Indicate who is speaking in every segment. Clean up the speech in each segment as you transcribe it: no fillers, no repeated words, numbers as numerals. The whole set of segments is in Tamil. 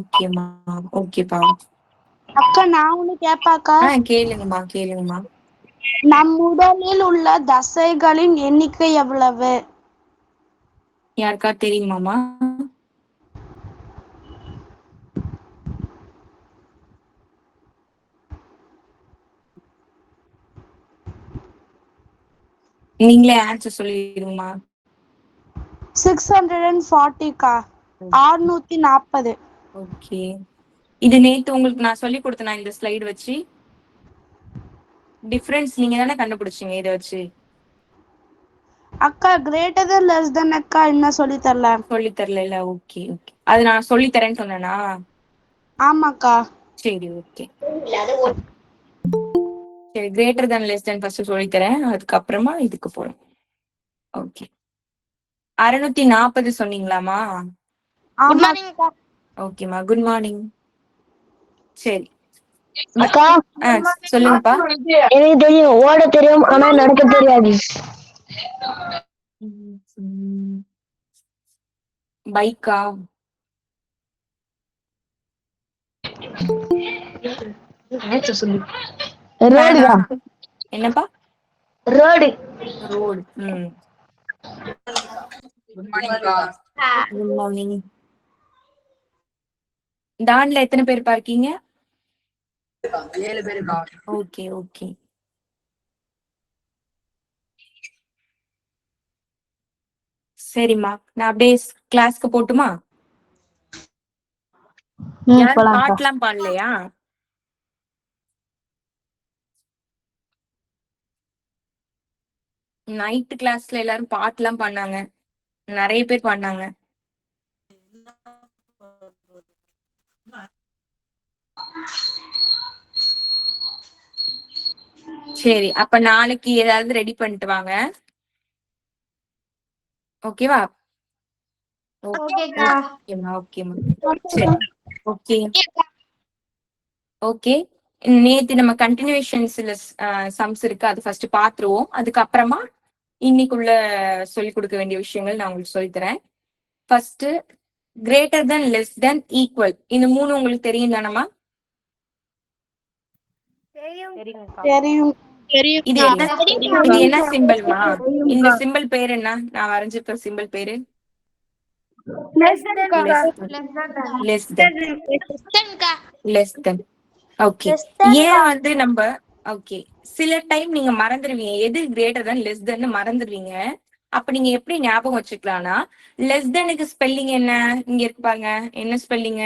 Speaker 1: ஓகேமா, ஓகேப்பா.
Speaker 2: அக்கா நான் ஒண்ணு கேட்பாக்கா?
Speaker 1: கேளுங்கம்மா.
Speaker 2: நம் உடலில் உள்ள தசைகளின் எண்ணிக்கை எவ்வளவு?
Speaker 1: யாருக்கா தெரியுமாமா? நீங்களே ஆன்சர் சொல்லிடுங்கம்மா.
Speaker 2: 640 640.
Speaker 1: ஓகே. இது நேத்து உங்களுக்கு நான் சொல்லி கொடுத்தேனா இந்த ஸ்லைடு வச்சு? டிஃபரன்ஸ் நீங்க தானே கண்டுபிடிச்சீங்க இதை வச்சு?
Speaker 2: அக்கா கிரேட்டர் தென் லெஸ் தென் அக்கா என்ன சொல்லி
Speaker 1: தரல. ஓகே. அது நான் சொல்லி தரேன்னு சொன்னேனா?
Speaker 2: ஆமாக்கா.
Speaker 1: சரி, ஓகே. சரி, greater than less than first சொல்லி தரேன், அதுக்கப்புறமா இதுக்கு போறோம். ஓகே. 640 சொன்னீங்களாமா? ஓகேமா, குட் மார்னிங். சரி
Speaker 3: அக்கா
Speaker 1: சொல்லுங்கப்பா.
Speaker 3: எனக்கு தெரியும், ஓட தெரியும், ஆனா நடக்க தெரியாது.
Speaker 1: பைக்கா? என்னப்பா?
Speaker 3: ரோடு.
Speaker 1: Good morning. டான்ல எத்தனை பேர் இருக்கீங்க? 7 பேர். ஓகே. சரிம்மா, நான் அப்படியே கிளாஸ்க்கு போட்டுமா? பாட்டெல்லாம் பாடலையா? நைட்டு கிளாஸ்ல எல்லாரும் பாட்டுலாம் பாடினாங்க, நிறைய பேர் பாடினாங்க. சரி, அப்ப நாளைக்கு ஏதாவது ரெடி பண்ணிட்டு வாங்க. ஓகேவா? ஓகே. நேத்து நம்ம கண்டினியூஷன்ஸ்ல சம்ஸ் இருக்கு, அது ஃபர்ஸ்ட் பாத்துருவோம். அதுக்கப்புறமா இன்னைக்குள்ள சொல்லி கொடுக்க வேண்டிய விஷயங்கள் நான் உங்களுக்கு சொல்லி தரேன். First greater than less then equal, இந்த மூணு உங்களுக்கு தெரியும் தானமா? இது என்ன சிம்பிள்மா? இந்த சிம்பிள் பேர் என்ன? நான் வரைஞ்சிருக்க சிம்பிள் பேரு லெஸ் தென். ஓகே. ஏன் வந்து நம்ம ஓகே சில டைம் நீங்க மறந்துடுவீங்க, எது கிரேட்டர் தென் லெஸ் தென் மறந்துடுவீங்க. அப்ப நீங்க எப்படி ஞாபகம் வச்சுக்கலாம்னா, லெஸ் தெனுக்கு ஸ்பெல்லிங் என்ன? இங்க இருப்பாங்க, என்ன ஸ்பெல்லிங்?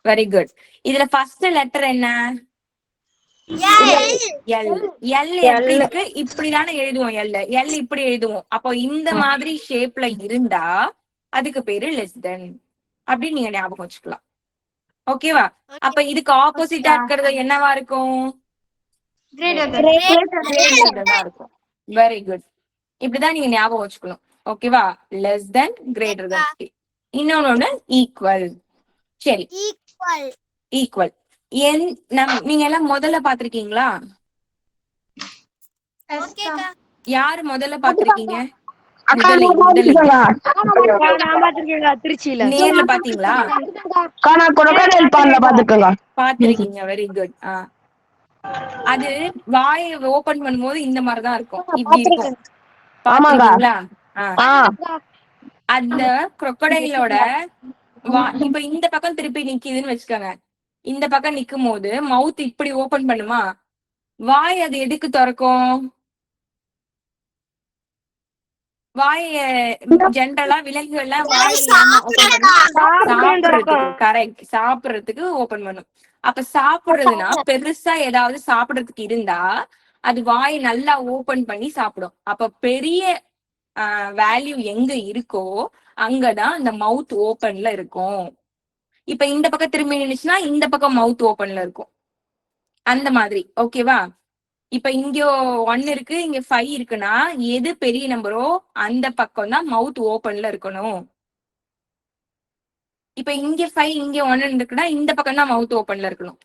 Speaker 1: Very good. இதுல ஃபர்ஸ்ட் லெட்டர் என்ன? எல் எப்படி இருக்கு? இப்படிதானே எழுதுவோம். எல் இப்படி எழுதுவோம். அப்போ இந்த மாதிரி ஷேப்ல இருந்தா அதுக்கு பேரு லெஸ் தென் அப்படின்னு நீங்க ஞாபகம் வச்சுக்கலாம். ஓகேவா? அப்ப இதுக்கு ஆப்போசிட்டா இருக்கிறது என்னவா இருக்கும்? இருக்கும். Very good. இப்படிதான் நீங்க ஞாபகம் வச்சுக்கணும். ஓகேவா? Less than, greater than. இன்னொன்னு ஈக்குவல். சரி, ஈக்குவல் நீங்க எல்லாம் முதல்ல பாத்திருக்கீங்களா? யாரு முதல்ல பாத்திருக்கீங்க? நேர்ல பாத்தீங்களா? பாத்திருக்கீங்க. Very good. அது வாயை ஓபன் பண்ணும்போது இந்த மாதிரிதான் இருக்கும், இப்படி இருக்கும். பாத்திருக்கீங்களா? அந்த crocodileோட இப்ப இந்த பக்கம் திருப்பி நிக்குதுன்னு வச்சுக்கோங்க. இந்த பக்கம் நிக்கும் போது மவுத் இப்படி ஓபன் பண்ணுமா? வாய் அது எதுக்கு திறக்கும்? வாய ஜென்ரலா விலங்குகள்லாம் வாய் ஓபன் பண்ணும், சாப்பிடுறதுக்கு. கரெக்ட், சாப்பிடுறதுக்கு ஓபன் பண்ணும். அப்ப சாப்பிடுறதுன்னா பெருசா ஏதாவது சாப்பிடுறதுக்கு இருந்தா அது வாய் நல்லா ஓபன் பண்ணி சாப்பிடும். அப்ப பெரிய வேல்யூ எங்க இருக்கோ அங்கதான் இந்த மவுத் ஓபன்ல இருக்கும். இப்ப இந்த பக்கம் திரும்பி நின்னுச்சுன்னா இந்த பக்கம் மவுத் ஓபன்ல இருக்கும். அந்த மாதிரி. ஓகேவா? இப்ப இங்க 1 இருக்கு, இங்க 5 இருக்குன்னா எது பெரிய நம்பரோ அந்த பக்கம் தான் மவுத் ஓபன்ல இருக்கணும். இப்ப இங்க 5 இங்க 1 இருக்குன்னா இந்த பக்கம் தான் மவுத் ஓபன்ல இருக்கணும்.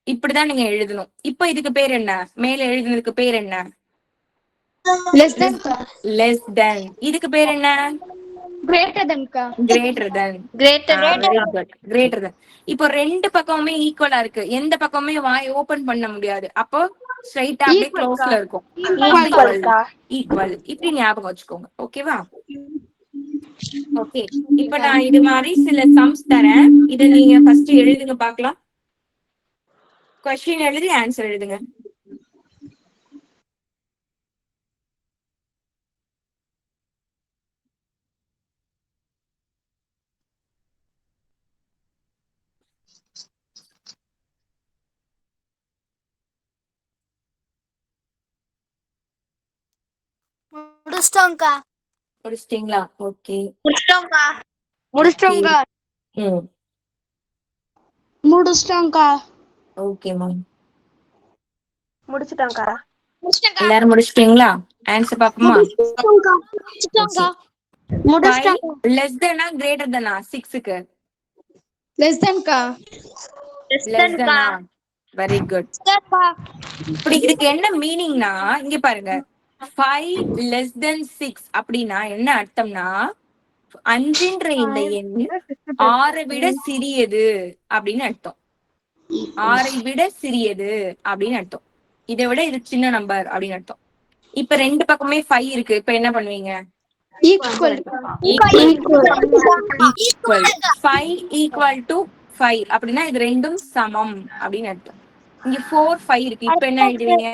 Speaker 1: இப்படிதான் நீங்க எழுதணும். இப்ப இதுக்கு பேர் என்ன? மேல எழுதுனதுக்கு பேர் என்ன? Less than. இதுக்கு பேர் என்ன?
Speaker 2: greater than கா.
Speaker 1: Greater than. Very good. Greater than. இப்போ ரெண்டு பக்கமுமே ஈக்குவலா இருக்கு. எந்த பக்கமுமே வாய் ஓபன் பண்ண முடியாது. அப்போ ஸ்ட்ரைட்டா அப்படியே க்ளோஸ்ல இருக்கும். ஈக்குவல். இப்படி ஞாபகம் வச்சுக்கோங்க. ஓகேவா? ஓகே. இப்ப நான் இது மாதிரி சில சம்ஸ் தரேன். இத நீங்க ஃபர்ஸ்ட் எழுதுங்க பார்க்கலாம். கொஸ்டின் எழுதி ஆன்சர் எழுதுங்க. முடிச்சிட்டீங்களா? ஓகே.
Speaker 2: முடிச்சிட்டோம்க்கா. முடிச்சிட்டோம்க்கா.
Speaker 1: Okay ma'am.
Speaker 2: முடிச்சிட்டோம்க்கா.
Speaker 1: எல்லாரும் முடிச்சிட்டீங்களா? ஆன்சர் பாப்போமா?
Speaker 2: முடிச்சிட்டோம்.
Speaker 1: லெஸ் தெனா கிரேட்டர் தெனா 6க்கு?
Speaker 2: லெஸ் தென்க்கா.
Speaker 1: லெஸ் தெனா. Very good. இப்படி இதுக்கு என்ன மீனிங்னா இங்க பாருங்க. 5 லெஸ் தென் 6 அப்படின்னா என்ன அர்த்தம்னா 5ன்ற இந்த எண் 6 விட சிறியது அப்படின்னு அர்த்தம். 6 விட சிறியது அப்படின்னு அர்த்தம். இதை விட இது சின்ன நம்பர் அப்படின்னு அர்த்தம். இப்ப ரெண்டு பக்கமே 5 இருக்கு. இப்ப என்ன பண்ணுவீங்க?
Speaker 2: ஈக்குவல்.
Speaker 1: ஈக்குவல். 5 ஈக்குவல் டு 5 அப்படின்னா இது ரெண்டும் சமம் அப்படின்னு அர்த்தம். இங்க 4 5 இருக்கு. இப்ப என்ன எழுதுவீங்க?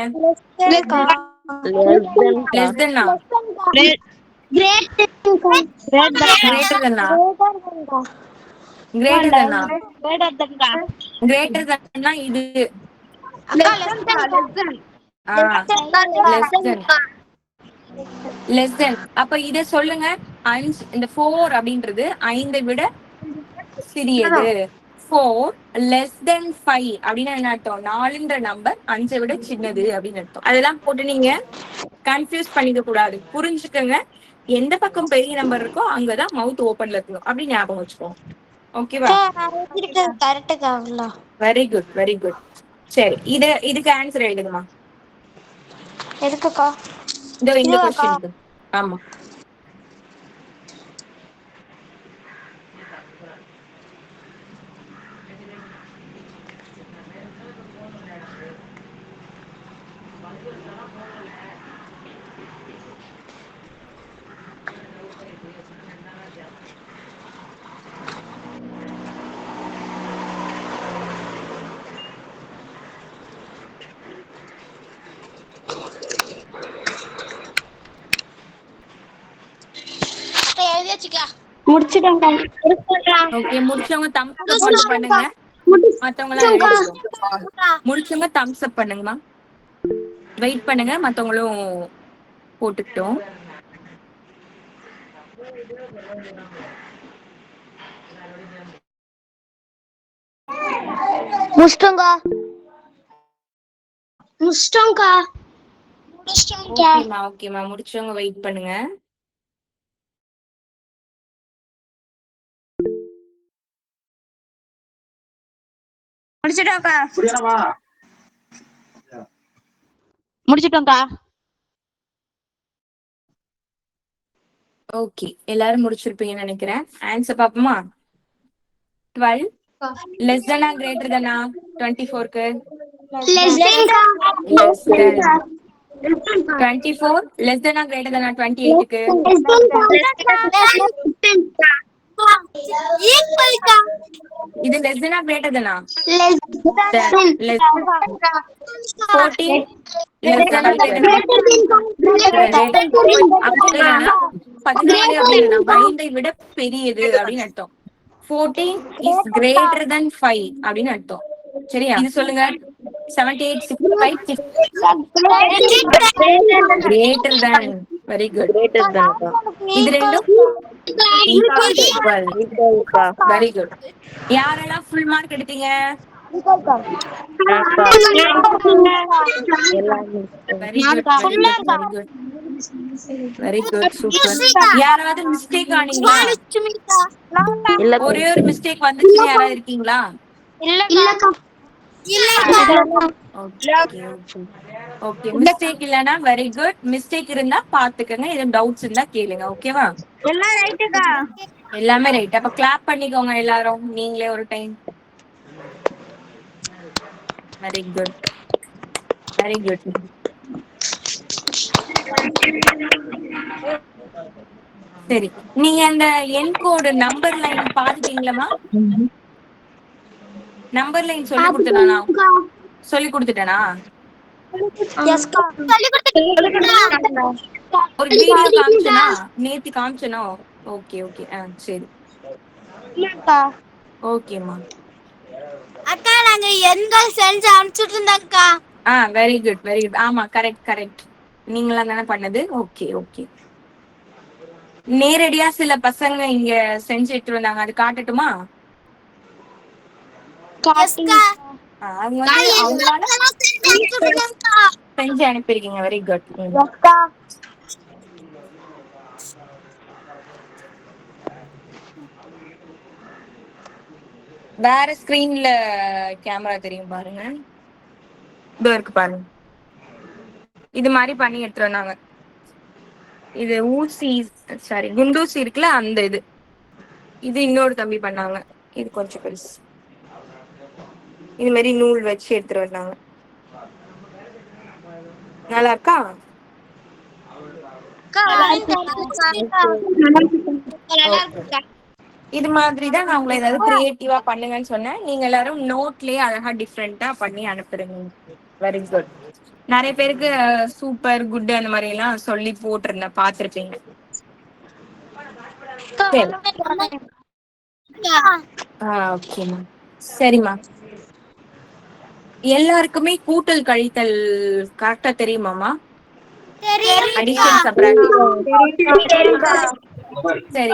Speaker 1: லெஸ் தென்னா கிரேட்டர் தென்னா கிரேட்டர் தென்னா இது லெஸ் தென். அப்ப இத சொல்லுங்க. 5 இந்த 4 அப்படின்றது 5ஐ விட சிறியது. 4 லெஸ் தென் 5 அப்படின்னா என்ன அர்த்தம்? 4ன்ற நம்பர் 5ஐ விட சின்னது அப்படின்னு அர்த்தம். அதெல்லாம் போட்டு நீங்க கன்ஃபியூஸ் பண்ணிக்க கூடாது. புரிஞ்சுக்கங்க. எந்த பக்கம் பெரிய நம்பர் இருக்கோ அங்கதான் மவுத் ஓபன்ல இருக்கணும். அப்படி ஞாபகம் வச்சுக்கோங்க. ஓகேவா? Very good. Very good. சரி, இதுக்கு ஆன்சர் எழுதுங்கம்மா.
Speaker 4: எதுக்குக்கா?
Speaker 1: இந்த क्वेश्चनக்கு. ஆமா.
Speaker 2: முடிச்சிட்டோம்க்கா.
Speaker 1: ஓகே, முடிச்சவங்க தம்ஸ் அப் பண்ணுங்க. மத்தவங்க எல்லாம் எழுதுங்க. முடிச்சவங்க தம்ஸ் அப் பண்ணுங்கம்மா. வெயிட் பண்ணுங்க, மத்தவங்களும் போட்டுக்கிட்டோம்.
Speaker 4: முடிச்சிட்டோம்க்கா.
Speaker 1: ஓகேம்மா. ஓகேம்மா, முடிச்சவங்க வெயிட் பண்ணுங்க.
Speaker 2: முடிச்சிட்டோம்க்கா.
Speaker 1: ஓகே, எல்லாரும் முடிச்சிருப்பீங்கன்னு நினைக்கிறேன். ஆன்சர் பாப்போமா? 12 லெஸ் தெனா கிரேட்டர் தெனா 24க்கு?
Speaker 2: Less than.
Speaker 1: 24 லெஸ் தெனா கிரேட்டர் தெனா 28க்கு? இது லெஸ் தெனா கிரேட்டர் தெனா? 14 லெஸ் தெனா அப்படின்னா 14 அப்படின்னா 5ஐ விட பெரியது அப்படின்னு அர்த்தம். 14 is greater than 5 அப்படின்னு அர்த்தம். சரியா? இது சொல்லுங்க. 78 65 greater than. Very good. இது ரெண்டும் ஈக்குவல். Very good. யாரெல்லாம் ஃபுல் மார்க் எடுத்தீங்க? Very good. Very good. Super. யாராவது மிஸ்டேக் ஆனீங்களா? ஒரே ஒரு மிஸ்டேக் வந்துச்சுன்னு யாராவது இருக்கீங்களா?
Speaker 2: இல்லக்கா.
Speaker 1: ஓகே மிஸ்டேக் இல்லனா வெரி குட். மிஸ்டேக் இருந்தா பாத்துக்கங்க, எதுவும் டவுட்ஸ் இருந்தா கேளுங்க. ஓகேவா?
Speaker 4: எல்லாம் ரைட்டுக்கா.
Speaker 1: எல்லாமே ரைட். அப்ப கிளாப் பண்ணிக்கோங்க எல்லாரும், நீங்களே ஒரு time. Very good, very good. சரி, நீங்க அந்த என்கோடு நம்பர் லைன் பாத்துட்டீங்களா? நம்பர் லைன் சொல்லி கொடுத்துட்டானா? சொல்லி கொடுத்துட்டானா? ஒரு வீடியோ காமிச்சனா? நேத்து காமிச்சனோ? ஓகே ஓகே, சரி ஓகேம்மா.
Speaker 4: அக்கா நாங்க எண்கள் செஞ்சு அனுப்பிச்சுட்டு இருந்தாங்கக்கா.
Speaker 1: Very good very good. ஆமா கரெக்ட் கரெக்ட். நீங்களா தானே பண்ணது? Okay okay. நேரடியா சில பசங்க இங்க செஞ்சு எடுத்துட்டு வந்தாங்க, அது காட்டட்டுமா? அவங்க வந்து அவங்களால செஞ்சு அனுப்பிருக்கீங்க. Very good. வேற ஸ்கிரீன்ல கேமரா தெரியும் பாருங்க, இதோ இருக்கு பாருங்க. இது மாதிரி பண்ணி எடுத்துட்டு வந்தாங்க. இது ஊசி, சாரி குண்டூசி இருக்குல்ல, அந்த இது இன்னொரு தம்பி பண்ணாங்க. இது கொஞ்சம் பெருசு. இது மாதிரி நூல் வச்சு எடுத்துட்டு வந்தாங்க. நல்லா இருக்கா? இது மாதிரி தான் நான் உங்களை ஏதாவது கிரியேட்டிவா பண்ணுங்கன்னு சொன்னேன். நீங்க எல்லாரும் நோட்லயே அழகா டிஃப்ரெண்டா பண்ணி அனுப்புறீங்க. Very good. நிறைய பேருக்கு சூப்பர் குட் அந்த மாதிரி எல்லாம் சொல்லி போட்டிருந்தேன், பாத்திருப்பீங்க. ஓகேம்மா, சரிம்மா. எல்லாருக்குமே கூட்டல் கழித்தல் கரெக்டா தெரியுமாமா? அடிஷன் சப்ட்ராக்ஷன் சரி.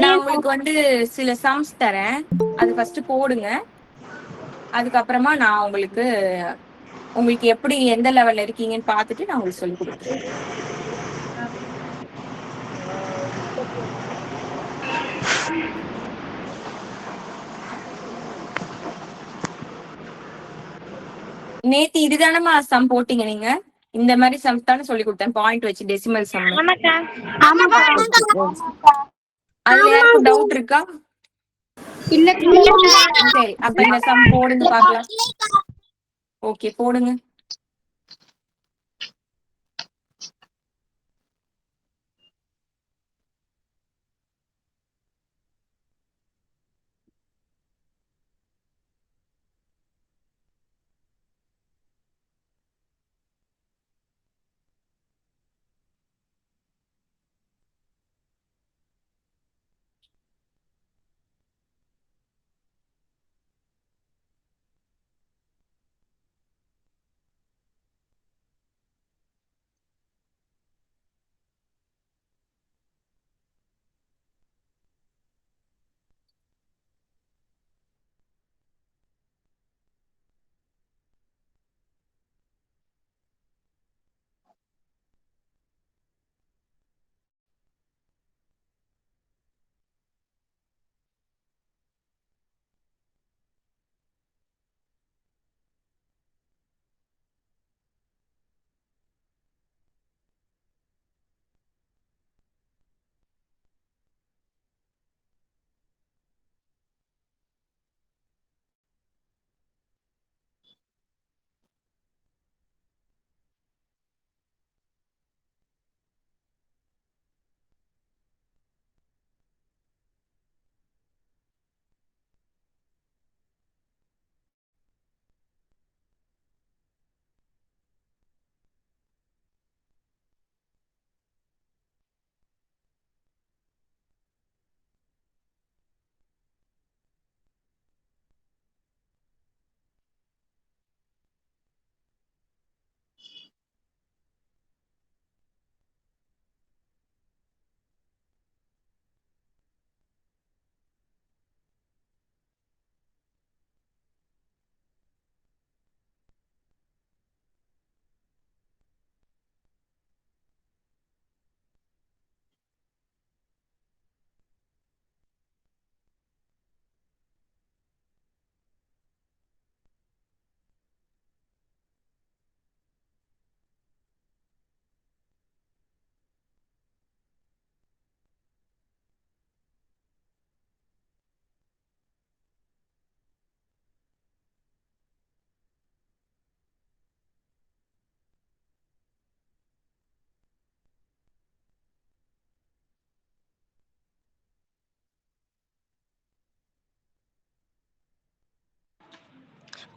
Speaker 1: நான் உங்களுக்கு வந்து சில சம்ஸ் தரேன், அது ஃபர்ஸ்ட் போடுங்க. அதுக்கப்புறமா நான் உங்களுக்கு எப்படி எந்த லெவல்ல இருக்கீங்கன்னு பார்த்துட்டு நான் உங்களுக்கு சொல்லி கொடுக்குறேன். நேத்து இதுதானமா சம் போட்டீங்க நீங்க? இந்த மாதிரி சம்ஸ் தானே சொல்லி கொடுத்தேன், பாயிண்ட் வச்சு டெசிமல் சம். அதுல யாருக்கும் டவுட் இருக்கா? சரி, அப்ப இந்த சம் போடுங்க பார்க்கலாம். ஓகே, போடுங்க.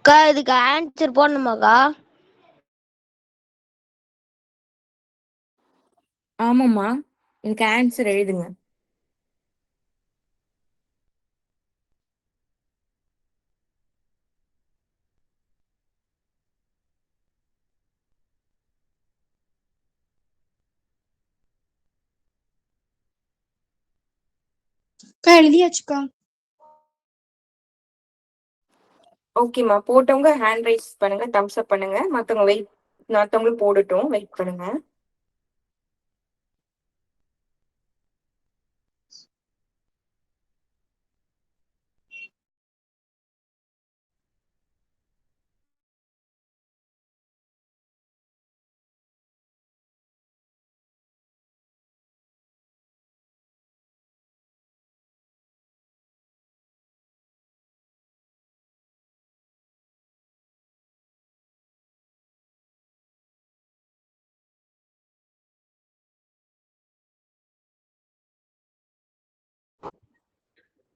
Speaker 3: அக்கா இதுக்கு ஆன்சர் போடணுமாக்கா?
Speaker 1: ஆமாம்மா, இதுக்கு ஆன்சர் எழுதுங்க.
Speaker 2: அக்கா எழுதியாச்சுக்கா.
Speaker 1: ஓகேம்மா, போட்டவங்க ஹேண்ட் ரைஸ் பண்ணுங்க, தம்ஸ் அப் பண்ணுங்க. மத்தவங்களும் போடட்டும், வெயிட் பண்ணுங்க.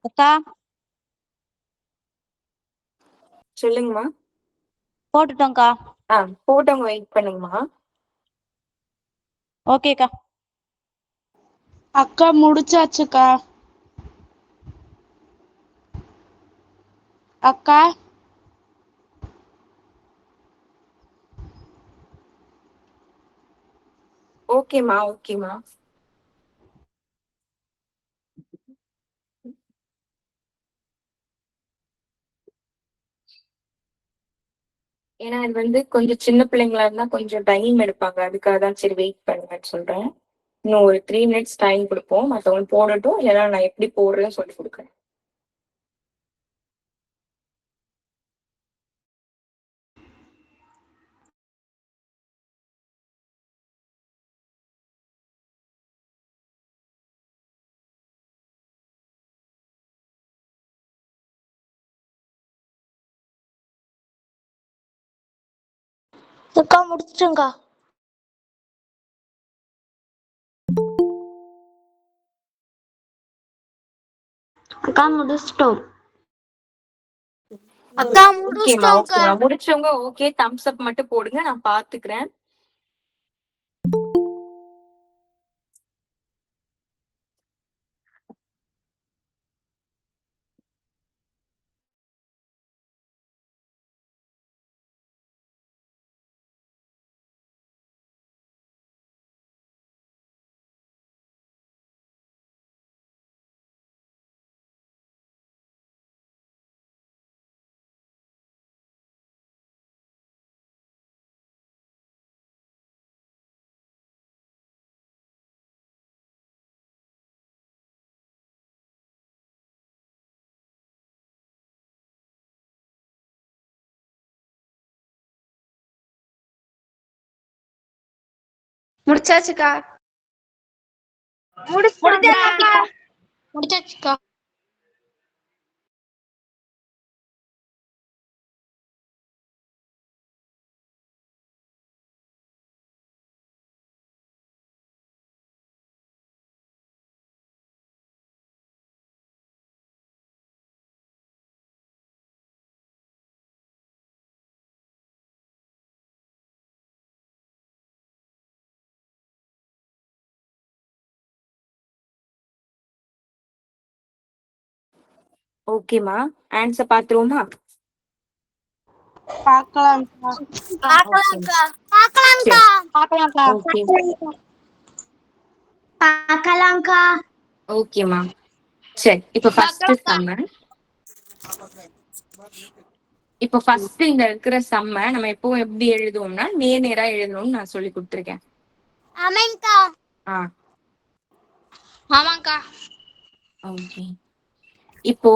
Speaker 5: அக்கா
Speaker 1: சொல்லுங்கம்மா.
Speaker 5: போட்டுட்டோம்க்கா.
Speaker 1: போட்டவங்க வெயிட் பண்ணுங்கம்மா.
Speaker 5: ஓகேக்கா.
Speaker 2: அக்கா முடிச்சாச்சுக்கா. அக்கா
Speaker 1: ஓகேம்மா. ஏன்னா இது கொஞ்சம் சின்ன பிள்ளைங்களா இருந்தா கொஞ்சம் டைம் எடுப்பாங்க, அதுக்காக தான் சரி வெயிட் பண்ணுங்கன்னு சொல்றேன். இன்னும் ஒரு 3 மினிட்ஸ் டைம் கொடுப்போம். மத்தவங்க போடட்டும், இல்லைன்னா நான் எப்படி போடுறேன்னு சொல்லி கொடுக்குறேன்.
Speaker 3: அக்கா முடிச்சிட்டேங்க்கா. அக்கா முடிச்சிட்டோம்.
Speaker 4: அக்கா
Speaker 1: ஓகேம்மா.
Speaker 4: முடிச்சிட்டோம்க்கா.
Speaker 1: முடிச்சவங்க ஓகே, தம்ஸ் அப் மட்டும் போடுங்க, நான் பாத்துக்கிறேன்.
Speaker 2: முடிச்சாச்சுக்கா.
Speaker 3: முடிச்சாச்சுக்கா.
Speaker 1: ஓகேம்மா, ஆன்சர் பாத்துருவோமா?
Speaker 2: பார்க்கலாம்க்கா.
Speaker 4: பார்க்கலாம்க்கா.
Speaker 2: பார்க்கலாம்க்கா.
Speaker 1: ஓகேம்மா. சரி, இப்ப ஃபர்ஸ்ட் இந்த இருக்கிற சம்ம நம்ம எப்பவும் எப்படி எழுதுவோம்னா நேரா எழுதணும்னு நான் சொல்லி கொடுத்துருக்கேன்.
Speaker 4: ஆமாங்கக்கா.
Speaker 3: ஆமாக்கா.
Speaker 1: ஓகே. இப்போ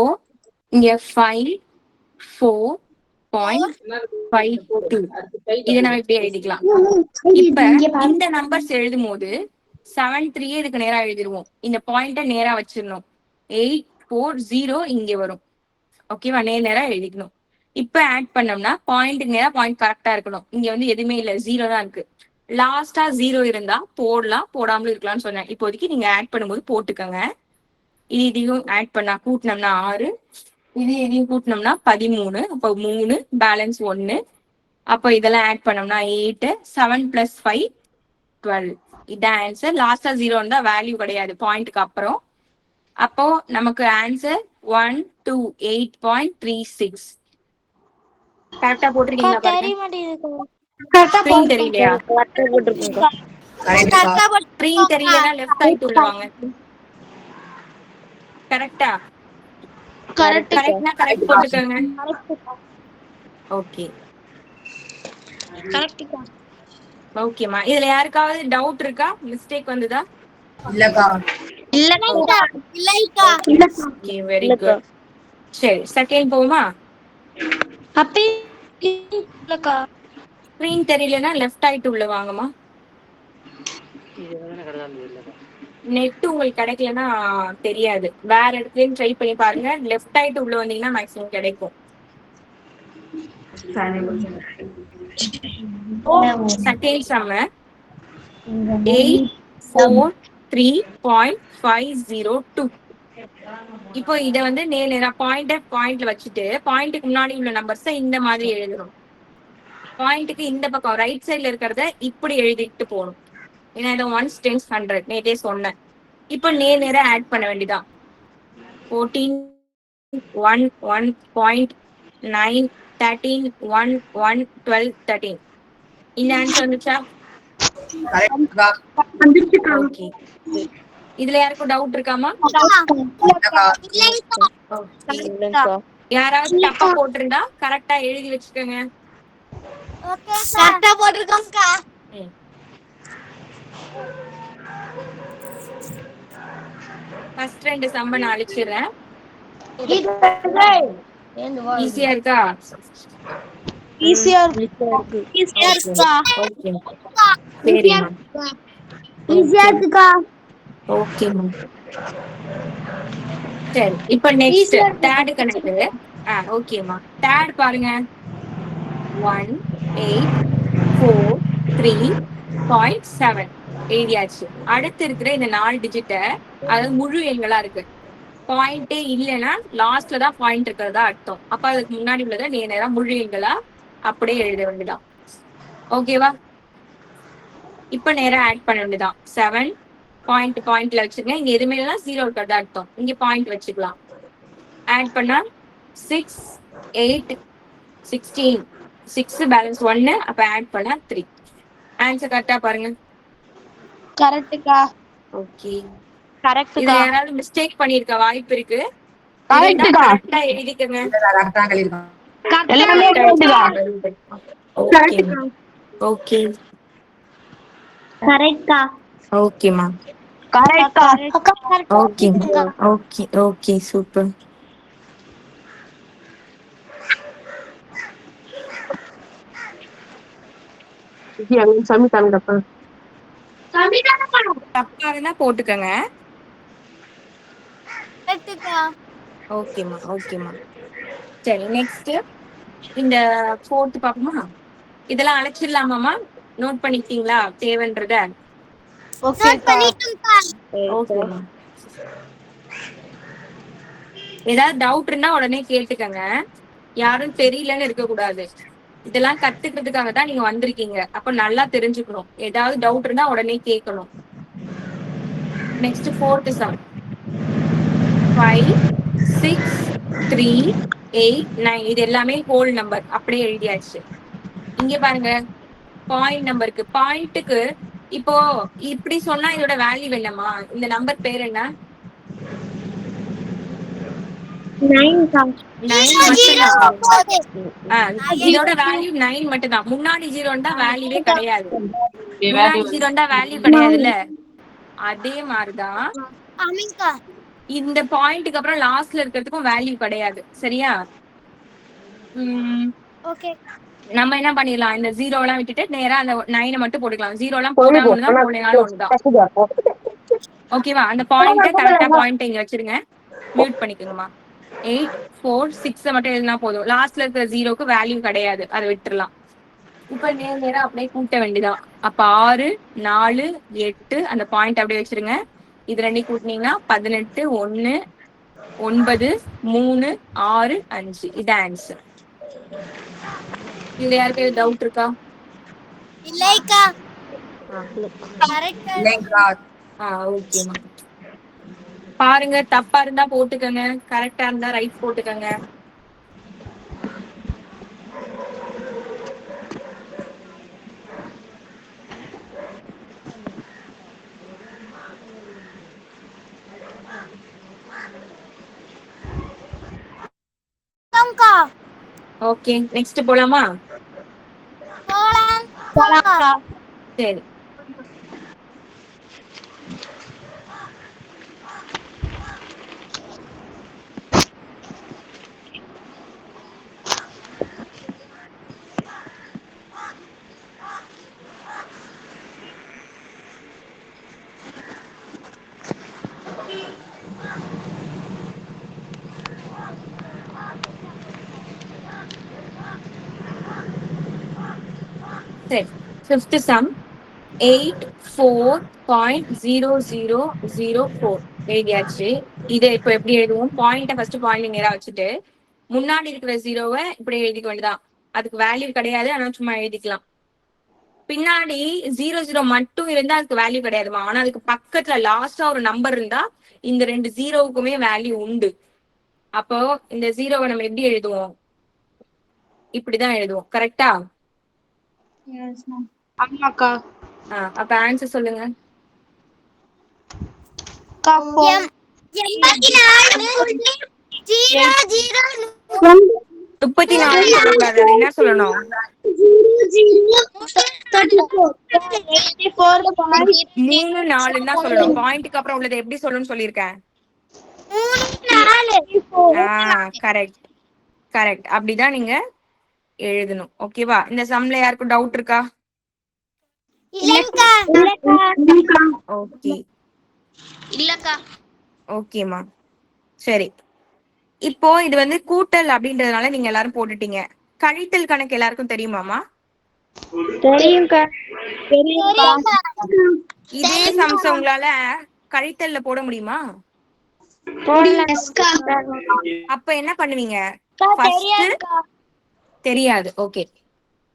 Speaker 1: இங்க 5.4.52 இதை நம்ம இப்படி எழுதிக்கலாம். இப்ப இந்த நம்பர்ஸ் எழுதும் போது 7 3 இதுக்கு நேரா எழுதிருவோம். இந்த பாயிண்ட நேரா வச்சிடணும். 8 4 0 இங்க வரும். ஓகேவா? நேரா எழுதிக்கணும். இப்ப ஆட் பண்ணோம்னா பாயிண்ட்டுக்கு நேரா பாயிண்ட் கரெக்டா இருக்கணும். இங்க எதுவுமே இல்ல, 0 தான் இருக்கு. லாஸ்டா 0 இருந்தா போடலாம், போடாமலும் இருக்கலாம்னு சொன்னேன். இப்போதைக்கு நீங்க ஆட் பண்ணும்போது போட்டுக்கோங்க. இதையும் ஆட் பண்ணா கூட்டினோம்னா 6 இதையும் கூட்டினோம்னா 13. அப்போ 3 பேலன்ஸ் 1. அப்போ இதெல்லாம் ஆட் பண்ணோம்னா 8. 7 + 5 12. இதான் ஆன்சர். லாஸ்டா 0 இருந்தா வேல்யூ கிடையாது பாயிண்ட்க்கு அப்புறம். அப்போ நமக்கு ஆன்சர் 128.36. கரெக்டா போட்டிருக்கீங்களா பாருங்க.
Speaker 5: தெரிய மாட்டேங்குது
Speaker 1: ஸ்கிரீன் தெரியலையா?
Speaker 4: கரெக்டா
Speaker 1: ஸ்கிரீன் தெரியலன்னா லெஃப்ட் ஆயிட்டு உள்ள வாங்க. கரெக்டா? கரெக்ட்னா கரெக்ட் போட்டுக்கோங்க. ஓகே ஓகேமா. இதுல யாருக்காவது டவுட் இருக்கா? மிஸ்டேக் வந்ததா?
Speaker 4: இல்லைக்கா.
Speaker 1: Okay very good. சரி செகண்ட் போமா? ஸ்கிரீன் தெரியலன்னா லெஃப்ட் ஆயிட்டு உள்ள வாங்கம்மா. நெட் உங்களுக்கு கிடைக்கலன்னா தெரியாது, வேற இடத்துலயும் ட்ரை பண்ணி பாருங்க. லெஃப்ட் ஆயிட்டு உள்ள வந்தீங்கன்னா மேக்ஸிமம் கிடைக்கும். செகண்ட் சம்ம 843.502. இப்போ இத வந்து நேரா பாயிண்ட்ல வச்சுட்டு பாயிண்ட்டுக்கு முன்னாடி உள்ள நம்பர்ஸை இந்த மாதிரி எழுதணும். பாயிண்ட்டுக்கு இந்த பக்கம் ரைட் சைட்ல இருக்கிறத இப்படி எழுதிட்டு போகணும். ஏன்னா இதை 1s 10s 100 நேற்றே சொன்னேன். இப்போ நேரா ஆட் பண்ண வேண்டியதான். 14 1 1.9 13 1 1 12 13. இந்த ஆன்சர் வந்துச்சா? ஓகே. இதுல யாருக்கும் டவுட் இருக்காமா? யாராவது தப்பா போட்டிருந்தா கரெக்டா எழுதி வச்சுக்கோங்க.
Speaker 4: கரெக்டா போட்டிருக்கோம்க்கா.
Speaker 1: ஃபர்ஸ்ட் 2 சம்ம நான் அழிச்சிடுறேன். ஈஸியா இருக்கா?
Speaker 5: ஈஸியா இருக்குக்கா.
Speaker 1: ஓகே சரிம்மா.
Speaker 2: ஈஸியா இருக்குக்கா.
Speaker 1: ஓகேம்மா. சரி இப்போ நெக்ஸ்ட் தேர்ட் கணக்கு. ஓகேம்மா. தேர்ட் பாருங்க. 184.3.7 எழுதியாச்சு. அடுத்து இருக்கிற இந்த 4 டிஜிட்ட அதாவது முழு எண்களா இருக்கு. பாயிண்டே இல்லைன்னா லாஸ்ட்ல தான் பாயிண்ட் இருக்கிறதா அர்த்தம். அப்ப அதுக்கு முன்னாடி உள்ளதை நேரா முழு எண்களா அப்படியே எழுத வேண்டியதான். ஓகேவா? இப்ப நேரா ஆட் பண்ண வேண்டியதான். 7 பாயிண்ட்ல வச்சுக்கங்க. இங்க எதுவுமே இல்லைன்னா 0 இருக்கிறதா அர்த்தம். இங்க பாயிண்ட் வச்சுக்கலாம். ஆட் பண்ணா 6 8 16 6 பேலன்ஸ் 1. அப்ப ஆட் பண்ணா 3. ஆன்சர் கரெக்டா பாருங்க.
Speaker 2: கரெக்ட்டுக்கா.
Speaker 1: ஓகே.
Speaker 5: கரெக்ட்
Speaker 1: இதுல யாராவது மிஸ்டேக் பண்ணிருக்க வாய்ப்பு இருக்கு. கரெக்டா எழுதிக்கங்க.
Speaker 3: எல்லாமே கரெக்ட்டுக்கா.
Speaker 1: ஓகே
Speaker 2: கரெக்ட்க்கா.
Speaker 1: ஓகேமா.
Speaker 3: கரெக்டா.
Speaker 1: Okay okay okay super. தப்பா இருந்தா போட்டுக்கங்க. ஓகேமா ஓகேமா. சரி நெக்ஸ்ட் இந்த 4th பாப்போமா? இதெல்லாம் அழைச்சிடலாமாமா? நோட் பண்ணிக்கிட்டீங்களா தேவைன்றத?
Speaker 2: ஓகேக்கா.
Speaker 1: ஓகேமா. ஏதாவது டவுட் இருந்தா உடனே கேட்டுக்கங்க. யாரும் தெரியலன்னு இருக்க கூடாது. இதெல்லாம் கத்துக்கிறதுக்காக தான் நீங்க வந்திருக்கீங்க. அப்ப நல்லா தெரிஞ்சுக்கணும். ஏதாவது டவுட் இருந்தா உடனே கேட்கணும். Next 4th sum 5 6 3 8 9. இது எல்லாமே ஹோல் நம்பர் அப்படியே எழுதியாச்சு. இங்க பாருங்க பாயிண்ட் நம்பருக்கு பாயிண்ட்டுக்கு இப்போ இப்படி சொன்னா இதோட வேல்யூ என்னமா? இந்த நம்பர் பேர் என்ன?
Speaker 2: 9க்கா.
Speaker 1: 9 மட்டும்தான். இதோட வேல்யூ 9 மட்டும்தான். முன்னாடி 0 தான் வேல்யூவே கிடையாது. முன்னாடி 0 வேல்யூ கிடையாதுல்ல. அதே மாதிரிதான் இந்த பாயிண்ட்டுக்கு அப்புறம் லாஸ்ட்ல இருக்கிறதுக்கும் வேல்யூ கிடையாது. சரியா? நம்ம என்ன பண்ணிடலாம், இந்த 0 எல்லாம் விட்டுட்டு நேரா அந்த 9 மட்டும் போட்டுக்கலாம். 0 எல்லாம் போட்டாலும் ஒண்ணுதான், போடனாலும் ஒண்ணுதான். ஓகேவா? அந்த பாயிண்ட கரெக்டா பாயிண்ட் இங்க வச்சிருங்க. மியூட் பண்ணிக்கோங்கம்மா. 8 4 6 மட்டும் எழுதினா போதும். லாஸ்ட்ல இருக்கிற 0க்கு வேல்யூ கிடையாது, அதை விட்டுறலாம். இப்ப நேரா அப்படியே கூட்ட வேண்டியதான். அப்ப 6 4 8 அந்த பாயிண்ட் அப்படியே வச்சிருங்க. இது 2 கூட்டினீங்கன்னா 18 1 9 3 6 5 இது ஆன்சர். இதுல யாருக்கு டவுட் இருக்கா?
Speaker 4: இல்லைக்கா.
Speaker 1: ஆ.
Speaker 4: கரெக்டா
Speaker 1: இல்லைங்களா? ஓகேமா. பாருங்க, தப்பா இருந்தா போட்டுக்கங்க, கரெக்டா இருந்தா ரைட் போட்டுக்கங்க.
Speaker 4: இருக்கும்க்கா.
Speaker 1: ஓகே, நெக்ஸ்ட் போலாமா?
Speaker 4: போலாம்க்கா.
Speaker 1: சரி. சரி, ஃபிஃப்த் சம் 84.0004 எழுதியாச்சு. இதை இப்ப எப்படி எழுதுவோம்? பாயிண்ட ஃபர்ஸ்ட் பாயிண்ட் நேரா வச்சுட்டு முன்னாடி இருக்கிற ஜீரோவை இப்படி எழுதிக்க வேண்டியதான். அதுக்கு வேல்யூ கிடையாது, ஆனா சும்மா எழுதிக்கலாம். பின்னாடி 00 மட்டும் இருந்தா அதுக்கு வேல்யூ கிடையாதுமா. ஆனா அதுக்கு பக்கத்துல லாஸ்டா ஒரு நம்பர் இருந்தா இந்த 2 ஜீரோவுக்குமே வேல்யூ உண்டு. அப்போ இந்த ஜீரோவை நம்ம எப்படி எழுதுவோம்? இப்படிதான் எழுதுவோம். கரெக்டா?
Speaker 5: ஆமாக்கா.
Speaker 1: அப்ப ஆன்சர் சொல்லுங்க. 34 சொல்லக்கூடாது, அது என்ன சொல்லணும்? 3 4 தான் சொல்லணும். பாயிண்ட்க்கு அப்புறம் உள்ளது எப்படி சொல்லணும்னு சொல்லியிருக்கேன். கரெக்ட் கரெக்ட், அப்படிதான் நீங்க எழுதணும். ஓகேவா? இந்த சம்ல யாருக்கும் டவுட் இருக்கா?
Speaker 4: இல்லைக்கா.
Speaker 1: ஓகே.
Speaker 2: இல்லக்கா.
Speaker 1: ஓகேமா. சரி, இப்போ இது வந்து கூட்டல் அப்படின்றதுனால நீங்க எல்லாரும் போட்டுட்டீங்க. கழித்தல் கணக்கு எல்லாருக்கும் தெரியுமாமா?
Speaker 5: தெரியும்க்கா.
Speaker 4: தெரியும்க்கா.
Speaker 1: இதே சம்ஸ் உங்களால கழித்தல்ல போட முடியுமா? அப்ப என்ன பண்ணுவீங்க? ஃபர்ஸ்ட் தெரியாது. ஓகே.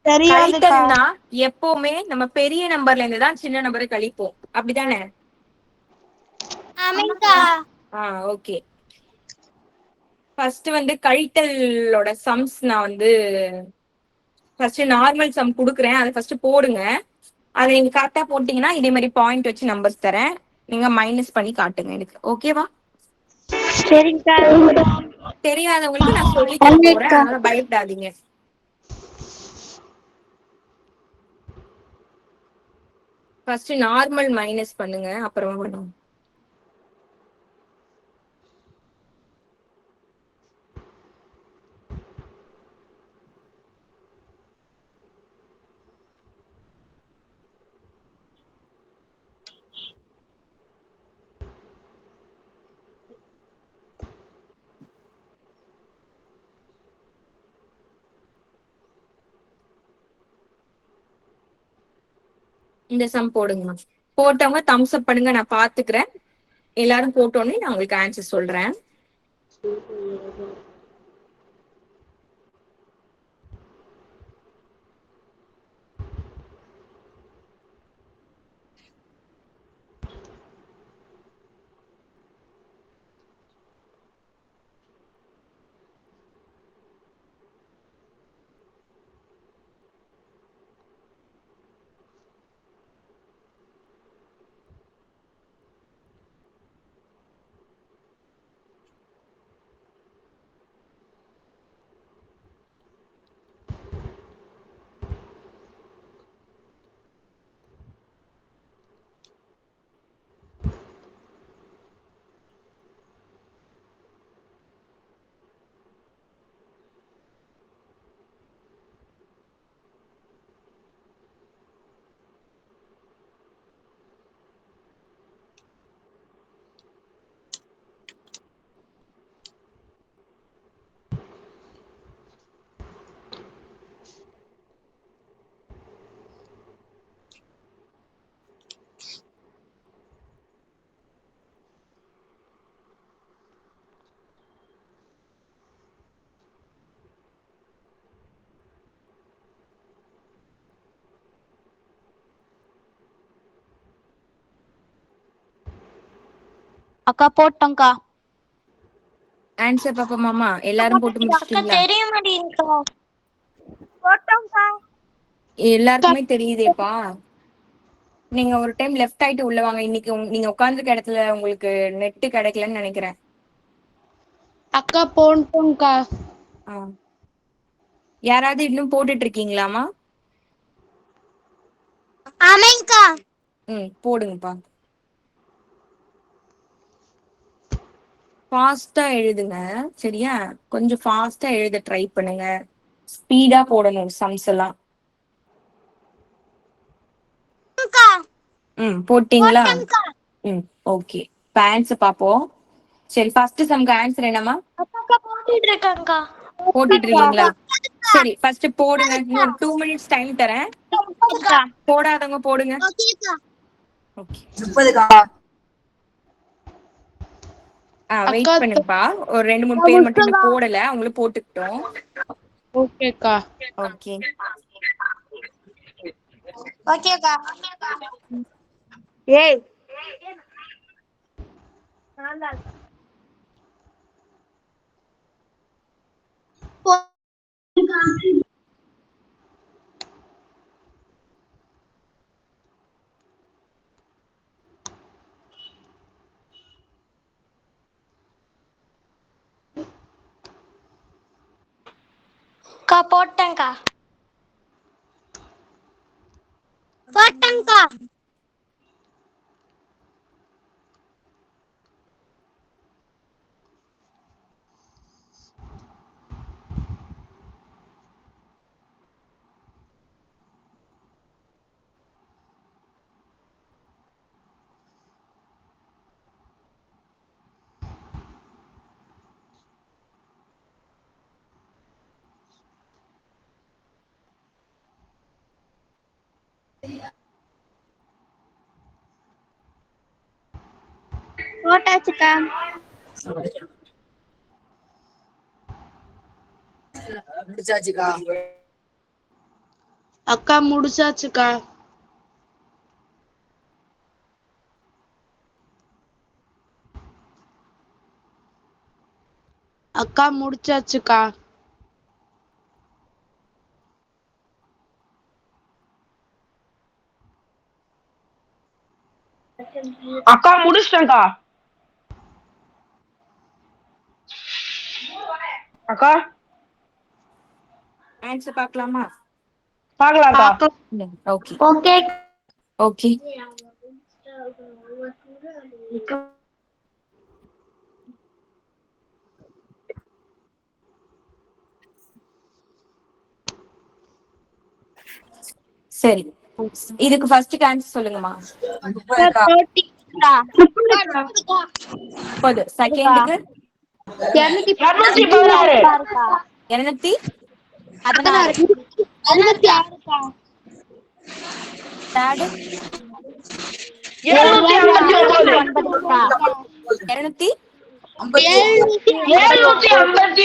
Speaker 5: தெரியாதுக்கா.
Speaker 1: கழித்தல்னா எப்பவுமே நம்ம பெரிய நம்பர்ல இருந்து தான் சின்ன நம்பரை கழிப்போம், அப்படிதானே?
Speaker 4: ஆமாக்கா.
Speaker 1: ஓகே. ஃபர்ஸ்ட் வந்து கழித்தலோட சம்ஸ் நான் வந்து ஃபர்ஸ்ட் நார்மல் சம் குடுக்குறேன், அதை ஃபர்ஸ்ட் போடுங்க. அதை நீங்க கரெக்டா போட்டீங்கன்னா இதே மாதிரி பாயிண்ட் வச்சு நம்பர்ஸ் தரேன், நீங்க மைனஸ் பண்ணி காட்டுங்க எனக்கு. ஓகேவா?
Speaker 5: சரிங்கக்கா.
Speaker 1: தெரியாதவங்களுக்கு நான் சொல்லி தர போறேன், அதனால பயப்படாதீங்க. ஃபர்ஸ்ட் நார்மல் மைனஸ் பண்ணுங்க, அப்புறமா பண்ணுங்க. இந்த சம் போடுங்க. போட்டவங்க தம்ஸ் அப் பண்ணுங்க, நான் பாத்துக்கிறேன். எல்லாரும் போட்டோன்னே நான் உங்களுக்கு ஆன்சர் சொல்றேன்.
Speaker 4: அக்கா போட்டோம்க்கா.
Speaker 1: ஆன்சர் பாப்போமாமா? எல்லாரும் போட்டு
Speaker 4: அக்கா
Speaker 1: முடிச்சிட்டீங்களா?
Speaker 4: தெரிய மாட்டேங்குதுக்கா. போட்டோம்க்கா.
Speaker 1: எல்லாருக்குமே தெரியுதேப்பா. நீங்க ஒரு டைம் லெஃப்ட் ஆயிட்டு உள்ள வாங்க. இன்னைக்கு நீங்க உட்கார்ந்துருக்க இடத்துல உங்களுக்கு நெட் கிடைக்கலன்னு நினைக்கிறேன்.
Speaker 5: அக்கா போட்டோம்க்கா.
Speaker 1: ஆ. யாராவது இன்னும் போட்டுட்டு இருக்கீங்களாமா?
Speaker 4: ஆமாங்கக்கா.
Speaker 1: போடுங்கப்பா. ஃபாஸ்டா எழுதுங்க. சரியா? கொஞ்சம் ஃபாஸ்டா எழுத ட்ரை பண்ணுங்க. ஸ்பீடா போடணும் சம்ஸ் எல்லாம். போட்டீங்களா? ஓகே. இப்ப ஆன்சர் பாப்போம். சரி, ஃபர்ஸ்ட் சம்க்கு ஆன்சர் என்னமா?
Speaker 4: அக்கா போட்டுட்டு இருக்கேன்க்கா.
Speaker 1: போட்டுட்டு இருக்கீங்களா? சரி, ஃபர்ஸ்ட் போடுங்க. இன்னொரு 2 மினிட்ஸ் டைம் தரேன். போடாதவங்க போடுங்க. ஓகே. வெயிட்
Speaker 5: அக்கா
Speaker 1: பண்ணுங்கப்பா. ஒரு 2-3 பேர் மட்டும் இன்னும் போடல. அவங்களும் போட்டுக்கிட்டோம்.
Speaker 5: ஓகேக்கா.
Speaker 1: ஓகே.
Speaker 4: ஓகேக்கா.
Speaker 5: ஏய்
Speaker 4: அக்கா போட்டேன்க்கா. போட்டேன்க்கா. போட்டாச்சுக்கா.
Speaker 5: அக்கா முடிச்சாச்சுக்கா. அக்கா முடிச்சாச்சுக்கா. அக்கா முடிச்சிட்டேன்க்கா. அக்கா
Speaker 1: ஆன்சர் பார்க்கலாமா?
Speaker 5: பாக்கலாம்க்கா.
Speaker 1: ஓகே.
Speaker 4: ஓகே.
Speaker 1: ஓகே. சரி, இதுக்கு ஃபர்ஸ்ட் ஆன்சர் சொல்லுங்கம்மா. 30. செகண்டுக்கு
Speaker 5: 216.
Speaker 1: 216. தேர்டு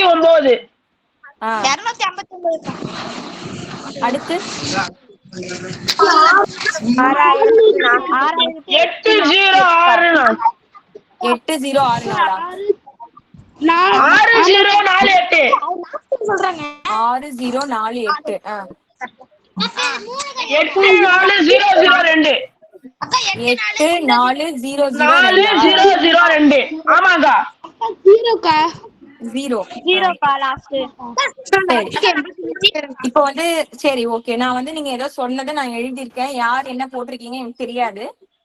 Speaker 1: 200.
Speaker 5: 759.
Speaker 1: அடுத்து
Speaker 5: 806.
Speaker 1: 8064.
Speaker 5: 6048.
Speaker 1: 6048.
Speaker 5: 84002.
Speaker 1: 84002.
Speaker 5: ஆமாக்கா.
Speaker 1: ஜீரோ.
Speaker 4: ஜீரோக்கா லாஸ்ட்.
Speaker 1: சரி, இப்போ வந்து சரி ஓகே. நான் வந்து நீங்க ஏதோ சொன்னதை நான் எழுதியிருக்கேன். யார் என்ன போட்டிருக்கீங்க எனக்கு தெரியாது.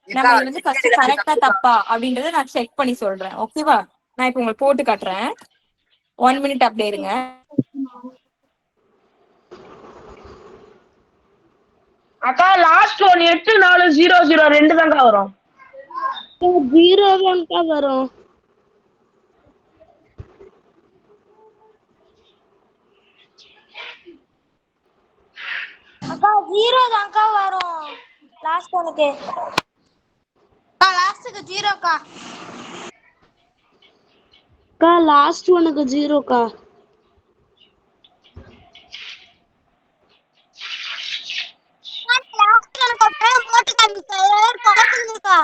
Speaker 1: நம்ம இது வந்து ஃபர்ஸ்ட் கரெக்டா தப்பா அப்படின்றத நான் செக் பண்ணி சொல்றேன். ஓகேவா? நான் இப்போ உங்களுக்கு போட்டு காட்டுறேன். 1 மினிட் அப்படியே இருங்க.
Speaker 5: அக்கா லாஸ்ட் ஒன் 84002 தான்க்கா வரும். 0 தான்க்கா வரும்.
Speaker 4: அக்கா 0 தான்க்கா வரும் லாஸ்ட் ஒனுக்கு. லாஸ்ட்க்கு 0க்கா.
Speaker 5: அக்கா லாஸ்ட் ஒனுக்கு 0க்கா.
Speaker 4: லாஸ்ட் ஒனுக்கு போட்டு காமிக்கா. பாத்துங்கக்கா.